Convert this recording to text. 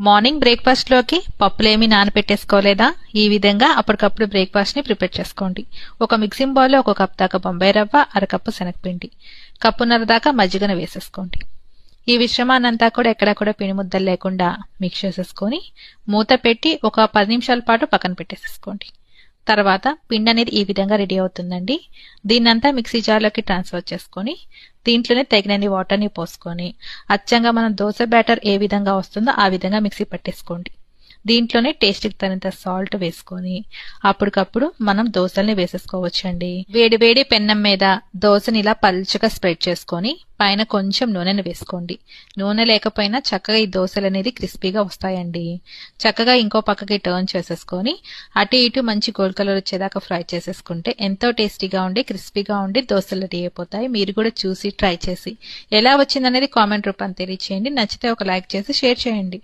Morning breakfast లోకి పప్పులేమి నానపెట్టేసుకోలేదా? ఈ విధంగా అప్పటికప్పుడు బ్రేక్ఫాస్ట్ ని ప్రిపేర్ చేసుకోండి. ఒక మిక్సింగ్ బౌల్ లో 1 కప్ దాకా బొంబాయి రవ్వ, 1/2 కప్పు శనగపిండి, కప్పున్నర దాకా మజ్జిగను వేసేసుకోండి. ఈ మిశ్రమాన్నంతా కూడా ఎక్కడా కూడా పిండి ముద్దలు లేకుండా మిక్స్ చేసేసుకొని మూత పెట్టి ఒక 10 నిమిషాల పాటు పక్కన పెట్టేసేసుకోండి. తర్వాత పిండి అనేది ఈ విధంగా రెడీ అవుతుందండి. దీన్నంతా మిక్సీ జార్లోకి ట్రాన్స్ఫర్ చేసుకొని దీంట్లోనే తగినన్ని వాటర్ని పోసుకొని అచ్చంగా మనం దోశ బ్యాటర్ ఏ విధంగా వస్తుందో ఆ విధంగా మిక్సీ పట్టేసుకోండి. దీంట్లోనే టేస్ట్కి తగినంత సాల్ట్ వేసుకొని అప్పటికప్పుడు మనం దోశల్ని వేసేసుకోవచ్చండి. వేడి వేడి పెన్నం మీద దోశని ఇలా పల్చగా స్ప్రెడ్ చేసుకొని పైన కొంచెం నూనెను వేసుకోండి. నూనె లేకపోయినా చక్కగా ఈ దోశలు అనేది క్రిస్పీగా వస్తాయండి. చక్కగా ఇంకో పక్కకి టర్న్ చేసేసుకొని అటు ఇటు మంచి గోల్డ్ కలర్ వచ్చేదాకా ఫ్రై చేసేసుకుంటే ఎంతో టేస్టీగా ఉండి క్రిస్పీగా ఉండి దోశలు రెడీ అయిపోతాయి. మీరు కూడా చూసి ట్రై చేసి ఎలా వచ్చిందనేది కామెంట్ రూపాన్ని తెలియచేయండి. నచ్చితే ఒక లైక్ చేసి షేర్ చేయండి.